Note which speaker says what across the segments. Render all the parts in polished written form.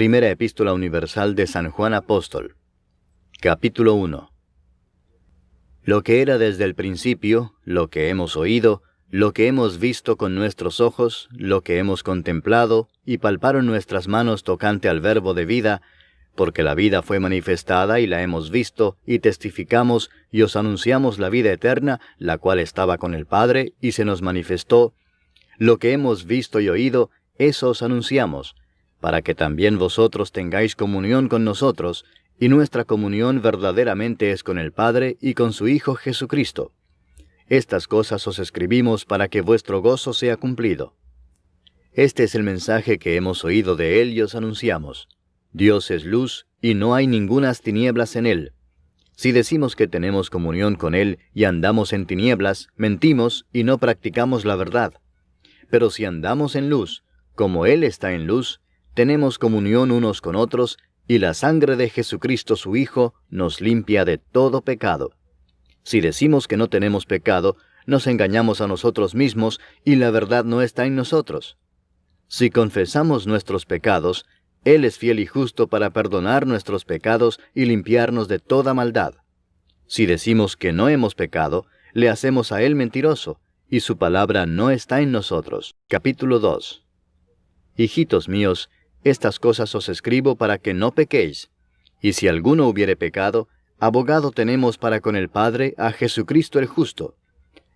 Speaker 1: Primera Epístola Universal de San Juan Apóstol. Capítulo 1. Lo que era desde el principio, lo que hemos oído, lo que hemos visto con nuestros ojos, lo que hemos contemplado, y palparon nuestras manos tocante al Verbo de vida, porque la vida fue manifestada y la hemos visto, y testificamos, y os anunciamos la vida eterna, la cual estaba con el Padre, y se nos manifestó. Lo que hemos visto y oído, eso os anunciamos, para que también vosotros tengáis comunión con nosotros, y nuestra comunión verdaderamente es con el Padre y con su Hijo Jesucristo. Estas cosas os escribimos para que vuestro gozo sea cumplido. Este es el mensaje que hemos oído de Él y os anunciamos. Dios es luz, y no hay ningunas tinieblas en Él. Si decimos que tenemos comunión con Él y andamos en tinieblas, mentimos y no practicamos la verdad. Pero si andamos en luz, como Él está en luz, tenemos comunión unos con otros, y la sangre de Jesucristo su Hijo nos limpia de todo pecado. Si decimos que no tenemos pecado, nos engañamos a nosotros mismos, y la verdad no está en nosotros. Si confesamos nuestros pecados, Él es fiel y justo para perdonar nuestros pecados y limpiarnos de toda maldad. Si decimos que no hemos pecado, le hacemos a Él mentiroso, y su palabra no está en nosotros. Capítulo 2. Hijitos míos, estas cosas os escribo para que no pequéis. Y si alguno hubiere pecado, abogado tenemos para con el Padre a Jesucristo el justo.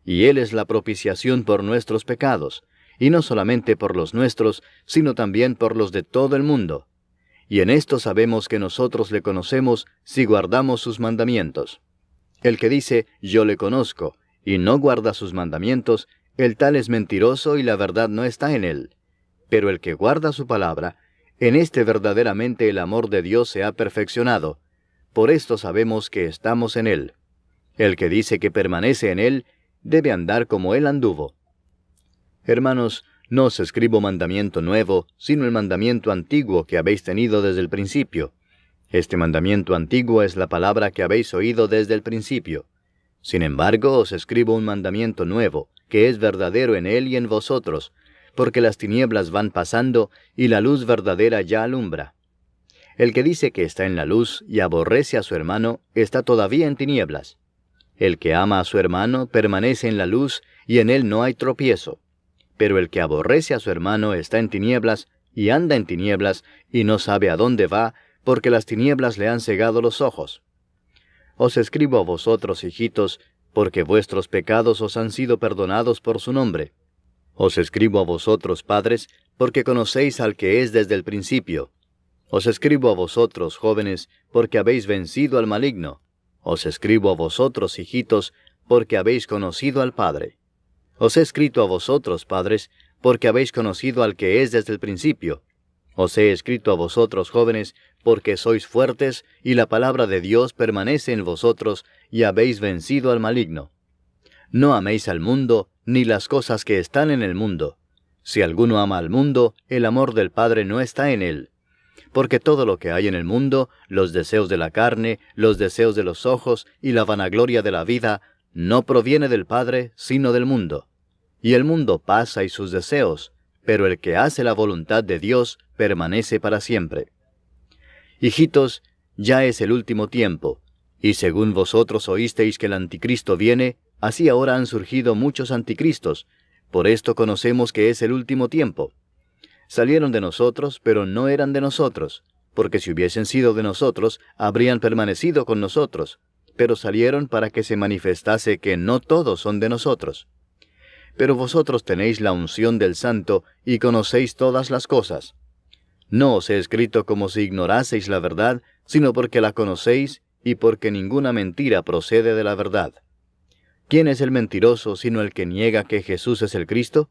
Speaker 1: Y Él es la propiciación por nuestros pecados, y no solamente por los nuestros, sino también por los de todo el mundo. Y en esto sabemos que nosotros le conocemos si guardamos sus mandamientos. El que dice, yo le conozco, y no guarda sus mandamientos, el tal es mentiroso y la verdad no está en él. Pero el que guarda su palabra, en este verdaderamente el amor de Dios se ha perfeccionado. Por esto sabemos que estamos en Él. El que dice que permanece en Él, debe andar como Él anduvo. Hermanos, no os escribo mandamiento nuevo, sino el mandamiento antiguo que habéis tenido desde el principio. Este mandamiento antiguo es la palabra que habéis oído desde el principio. Sin embargo, os escribo un mandamiento nuevo, que es verdadero en Él y en vosotros, porque las tinieblas van pasando y la luz verdadera ya alumbra. El que dice que está en la luz y aborrece a su hermano, está todavía en tinieblas. El que ama a su hermano permanece en la luz y en él no hay tropiezo. Pero el que aborrece a su hermano está en tinieblas y anda en tinieblas y no sabe a dónde va, porque las tinieblas le han cegado los ojos. Os escribo a vosotros, hijitos, porque vuestros pecados os han sido perdonados por su nombre. Os escribo a vosotros, padres, porque conocéis al que es desde el principio. Os escribo a vosotros, jóvenes, porque habéis vencido al maligno. Os escribo a vosotros, hijitos, porque habéis conocido al Padre. Os he escrito a vosotros, padres, porque habéis conocido al que es desde el principio. Os he escrito a vosotros, jóvenes, porque sois fuertes, y la palabra de Dios permanece en vosotros, y habéis vencido al maligno. No améis al mundo, ni las cosas que están en el mundo. Si alguno ama al mundo, el amor del Padre no está en él. Porque todo lo que hay en el mundo, los deseos de la carne, los deseos de los ojos y la vanagloria de la vida, no proviene del Padre, sino del mundo. Y el mundo pasa y sus deseos, pero el que hace la voluntad de Dios permanece para siempre. Hijitos, ya es el último tiempo, y según vosotros oísteis que el anticristo viene, así ahora han surgido muchos anticristos. Por esto conocemos que es el último tiempo. Salieron de nosotros, pero no eran de nosotros, porque si hubiesen sido de nosotros, habrían permanecido con nosotros. Pero salieron para que se manifestase que no todos son de nosotros. Pero vosotros tenéis la unción del Santo y conocéis todas las cosas. No os he escrito como si ignoraseis la verdad, sino porque la conocéis y porque ninguna mentira procede de la verdad. ¿Quién es el mentiroso sino el que niega que Jesús es el Cristo?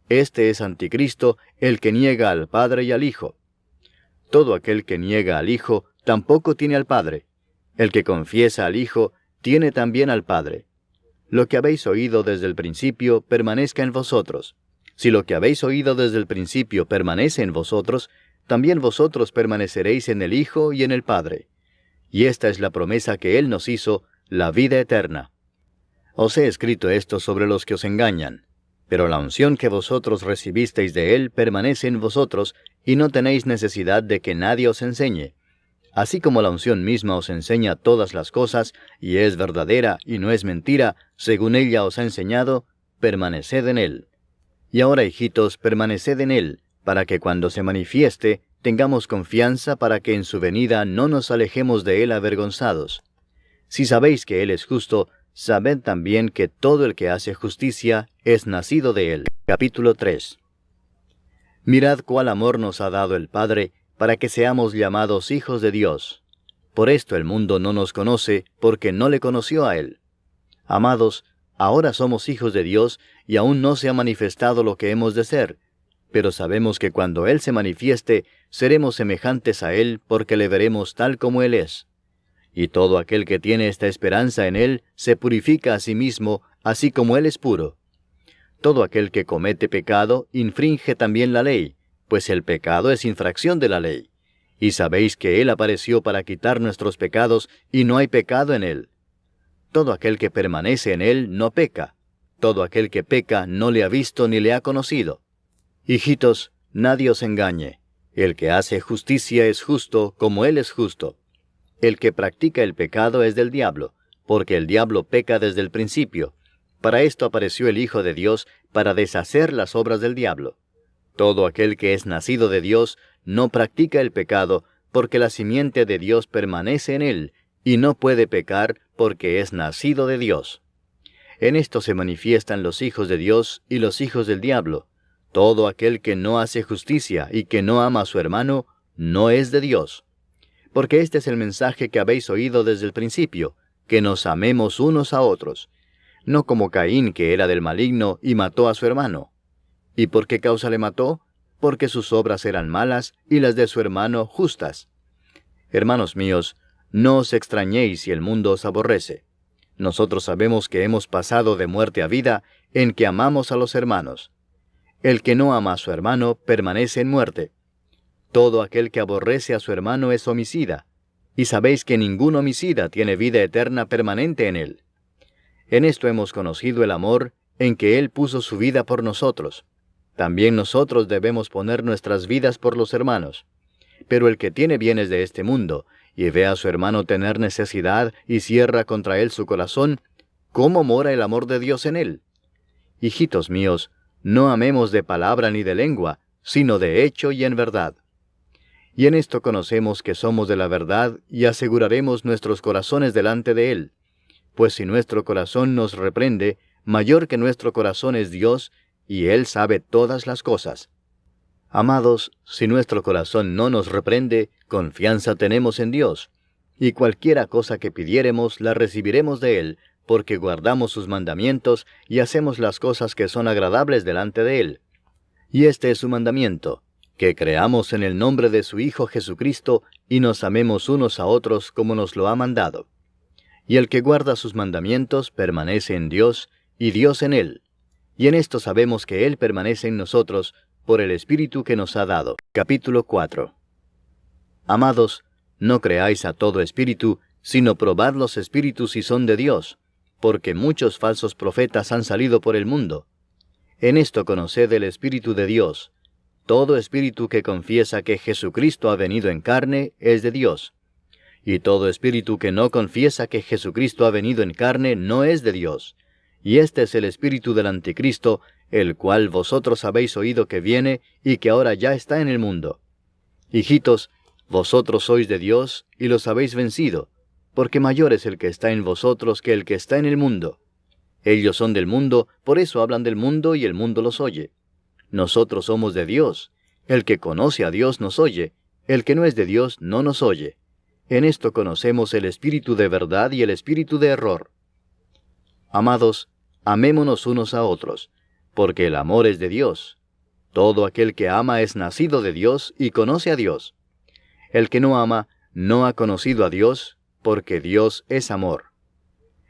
Speaker 1: Este es anticristo, el que niega al Padre y al Hijo. Todo aquel que niega al Hijo tampoco tiene al Padre. El que confiesa al Hijo tiene también al Padre. Lo que habéis oído desde el principio permanezca en vosotros. Si lo que habéis oído desde el principio permanece en vosotros, también vosotros permaneceréis en el Hijo y en el Padre. Y esta es la promesa que Él nos hizo, la vida eterna. Os he escrito esto sobre los que os engañan. Pero la unción que vosotros recibisteis de Él permanece en vosotros, y no tenéis necesidad de que nadie os enseñe. Así como la unción misma os enseña todas las cosas, y es verdadera y no es mentira, según ella os ha enseñado, permaneced en Él. Y ahora, hijitos, permaneced en Él, para que cuando se manifieste, tengamos confianza para que en su venida no nos alejemos de Él avergonzados. Si sabéis que Él es justo, sabed también que todo el que hace justicia es nacido de Él. Capítulo 3. Mirad cuál amor nos ha dado el Padre, para que seamos llamados hijos de Dios. Por esto el mundo no nos conoce, porque no le conoció a Él. Amados, ahora somos hijos de Dios, y aún no se ha manifestado lo que hemos de ser. Pero sabemos que cuando Él se manifieste, seremos semejantes a Él, porque le veremos tal como Él es. Y todo aquel que tiene esta esperanza en Él, se purifica a sí mismo, así como Él es puro. Todo aquel que comete pecado, infringe también la ley, pues el pecado es infracción de la ley. Y sabéis que Él apareció para quitar nuestros pecados, y no hay pecado en Él. Todo aquel que permanece en Él no peca. Todo aquel que peca no le ha visto ni le ha conocido. Hijitos, nadie os engañe. El que hace justicia es justo, como Él es justo. El que practica el pecado es del diablo, porque el diablo peca desde el principio. Para esto apareció el Hijo de Dios, para deshacer las obras del diablo. Todo aquel que es nacido de Dios no practica el pecado, porque la simiente de Dios permanece en él, y no puede pecar porque es nacido de Dios. En esto se manifiestan los hijos de Dios y los hijos del diablo. Todo aquel que no hace justicia y que no ama a su hermano, no es de Dios. Porque este es el mensaje que habéis oído desde el principio, que nos amemos unos a otros. No como Caín, que era del maligno y mató a su hermano. ¿Y por qué causa le mató? Porque sus obras eran malas y las de su hermano justas. Hermanos míos, no os extrañéis si el mundo os aborrece. Nosotros sabemos que hemos pasado de muerte a vida en que amamos a los hermanos. El que no ama a su hermano permanece en muerte. Todo aquel que aborrece a su hermano es homicida, y sabéis que ningún homicida tiene vida eterna permanente en él. En esto hemos conocido el amor, en que Él puso su vida por nosotros. También nosotros debemos poner nuestras vidas por los hermanos. Pero el que tiene bienes de este mundo, y ve a su hermano tener necesidad y cierra contra él su corazón, ¿cómo mora el amor de Dios en él? Hijitos míos, no amemos de palabra ni de lengua, sino de hecho y en verdad. Y en esto conocemos que somos de la verdad, y aseguraremos nuestros corazones delante de Él. Pues si nuestro corazón nos reprende, mayor que nuestro corazón es Dios, y Él sabe todas las cosas. Amados, si nuestro corazón no nos reprende, confianza tenemos en Dios, y cualquiera cosa que pidiéremos la recibiremos de Él, porque guardamos sus mandamientos y hacemos las cosas que son agradables delante de Él. Y este es su mandamiento, que creamos en el nombre de su Hijo Jesucristo, y nos amemos unos a otros como nos lo ha mandado. Y el que guarda sus mandamientos permanece en Dios, y Dios en él. Y en esto sabemos que Él permanece en nosotros, por el Espíritu que nos ha dado. Capítulo 4. Amados, no creáis a todo espíritu, sino probad los espíritus si son de Dios, porque muchos falsos profetas han salido por el mundo. En esto conoced el Espíritu de Dios. Todo espíritu que confiesa que Jesucristo ha venido en carne es de Dios. Y todo espíritu que no confiesa que Jesucristo ha venido en carne no es de Dios. Y este es el espíritu del anticristo, el cual vosotros habéis oído que viene y que ahora ya está en el mundo. Hijitos, vosotros sois de Dios y los habéis vencido, porque mayor es el que está en vosotros que el que está en el mundo. Ellos son del mundo, por eso hablan del mundo y el mundo los oye. Nosotros somos de Dios. El que conoce a Dios nos oye, el que no es de Dios no nos oye. En esto conocemos el espíritu de verdad y el espíritu de error. Amados, amémonos unos a otros, porque el amor es de Dios. Todo aquel que ama es nacido de Dios y conoce a Dios. El que no ama no ha conocido a Dios, porque Dios es amor.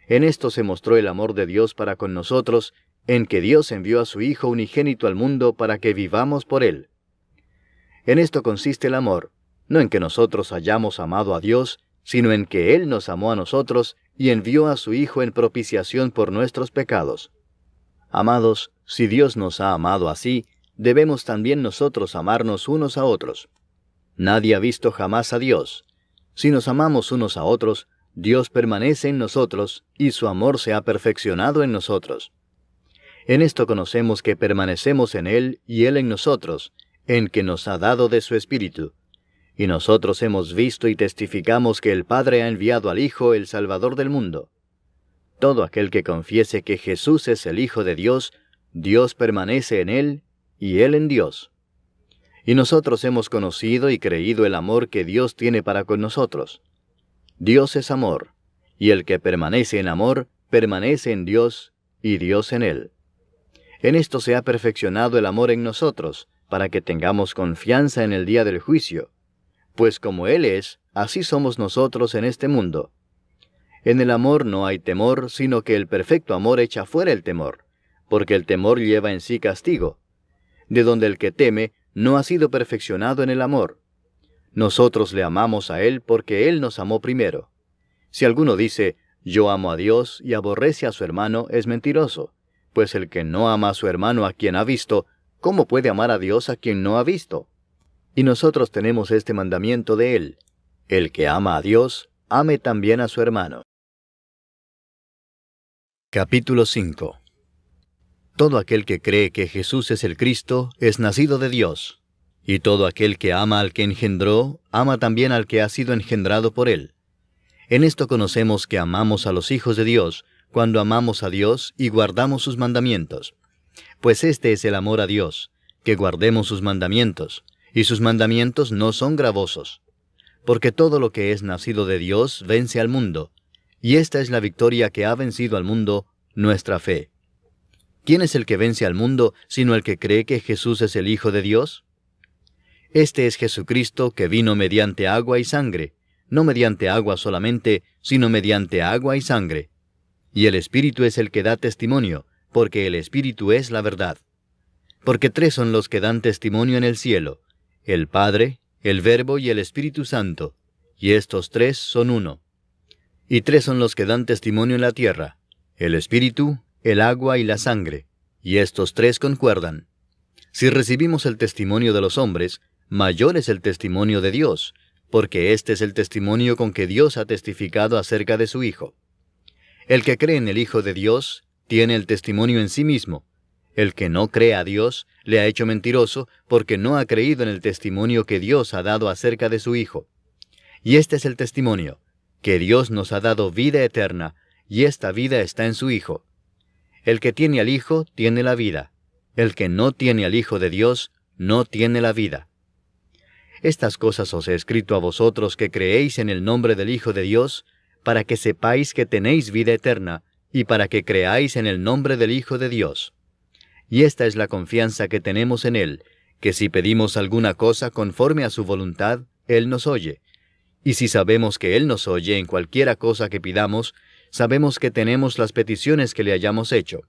Speaker 1: En esto se mostró el amor de Dios para con nosotros, en que Dios envió a su Hijo unigénito al mundo para que vivamos por Él. En esto consiste el amor, no en que nosotros hayamos amado a Dios, sino en que Él nos amó a nosotros y envió a su Hijo en propiciación por nuestros pecados. Amados, si Dios nos ha amado así, debemos también nosotros amarnos unos a otros. Nadie ha visto jamás a Dios. Si nos amamos unos a otros, Dios permanece en nosotros, y su amor se ha perfeccionado en nosotros. En esto conocemos que permanecemos en Él y Él en nosotros, en que nos ha dado de su Espíritu. Y nosotros hemos visto y testificamos que el Padre ha enviado al Hijo, el Salvador del mundo. Todo aquel que confiese que Jesús es el Hijo de Dios, Dios permanece en Él, y Él en Dios. Y nosotros hemos conocido y creído el amor que Dios tiene para con nosotros. Dios es amor, y el que permanece en amor, permanece en Dios, y Dios en él. En esto se ha perfeccionado el amor en nosotros, para que tengamos confianza en el día del juicio. Pues como Él es, así somos nosotros en este mundo. En el amor no hay temor, sino que el perfecto amor echa fuera el temor, porque el temor lleva en sí castigo, de donde el que teme no ha sido perfeccionado en el amor. Nosotros le amamos a Él porque Él nos amó primero. Si alguno dice, yo amo a Dios y aborrece a su hermano, es mentiroso, pues el que no ama a su hermano a quien ha visto, ¿cómo puede amar a Dios a quien no ha visto? Y nosotros tenemos este mandamiento de Él: el que ama a Dios, ame también a su hermano. Capítulo 5. Todo aquel que cree que Jesús es el Cristo es nacido de Dios, y todo aquel que ama al que engendró, ama también al que ha sido engendrado por Él. En esto conocemos que amamos a los hijos de Dios, cuando amamos a Dios y guardamos sus mandamientos. Pues este es el amor a Dios, que guardemos sus mandamientos, y sus mandamientos no son gravosos. Porque todo lo que es nacido de Dios vence al mundo, y esta es la victoria que ha vencido al mundo, nuestra fe. ¿Quién es el que vence al mundo, sino el que cree que Jesús es el Hijo de Dios? Este es Jesucristo que vino mediante agua y sangre, no mediante agua solamente, sino mediante agua y sangre. Y el Espíritu es el que da testimonio, porque el Espíritu es la verdad. Porque tres son los que dan testimonio en el cielo: el Padre, el Verbo y el Espíritu Santo, y estos tres son uno. Y tres son los que dan testimonio en la tierra: el Espíritu, el agua y la sangre, y estos tres concuerdan. Si recibimos el testimonio de los hombres, mayor es el testimonio de Dios, porque este es el testimonio con que Dios ha testificado acerca de su Hijo. El que cree en el Hijo de Dios tiene el testimonio en sí mismo. El que no cree a Dios le ha hecho mentiroso, porque no ha creído en el testimonio que Dios ha dado acerca de su Hijo. Y este es el testimonio, que Dios nos ha dado vida eterna, y esta vida está en su Hijo. El que tiene al Hijo tiene la vida. El que no tiene al Hijo de Dios no tiene la vida. Estas cosas os he escrito a vosotros que creéis en el nombre del Hijo de Dios, para que sepáis que tenéis vida eterna, y para que creáis en el nombre del Hijo de Dios. Y esta es la confianza que tenemos en Él, que si pedimos alguna cosa conforme a su voluntad, Él nos oye. Y si sabemos que Él nos oye en cualquiera cosa que pidamos, sabemos que tenemos las peticiones que le hayamos hecho.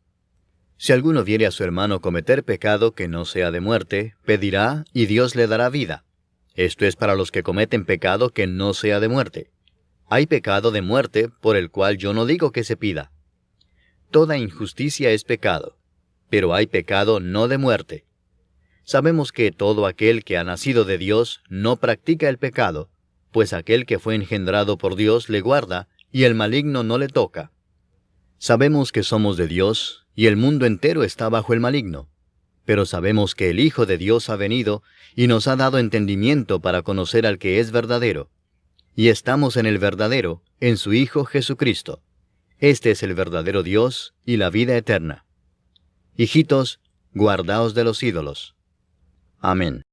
Speaker 1: Si alguno viere a su hermano cometer pecado que no sea de muerte, pedirá, y Dios le dará vida. Esto es para los que cometen pecado que no sea de muerte. Hay pecado de muerte, por el cual yo no digo que se pida. Toda injusticia es pecado, pero hay pecado no de muerte. Sabemos que todo aquel que ha nacido de Dios no practica el pecado, pues aquel que fue engendrado por Dios le guarda, y el maligno no le toca. Sabemos que somos de Dios, y el mundo entero está bajo el maligno. Pero sabemos que el Hijo de Dios ha venido, y nos ha dado entendimiento para conocer al que es verdadero. Y estamos en el verdadero, en su Hijo Jesucristo. Este es el verdadero Dios y la vida eterna. Hijitos, guardaos de los ídolos. Amén.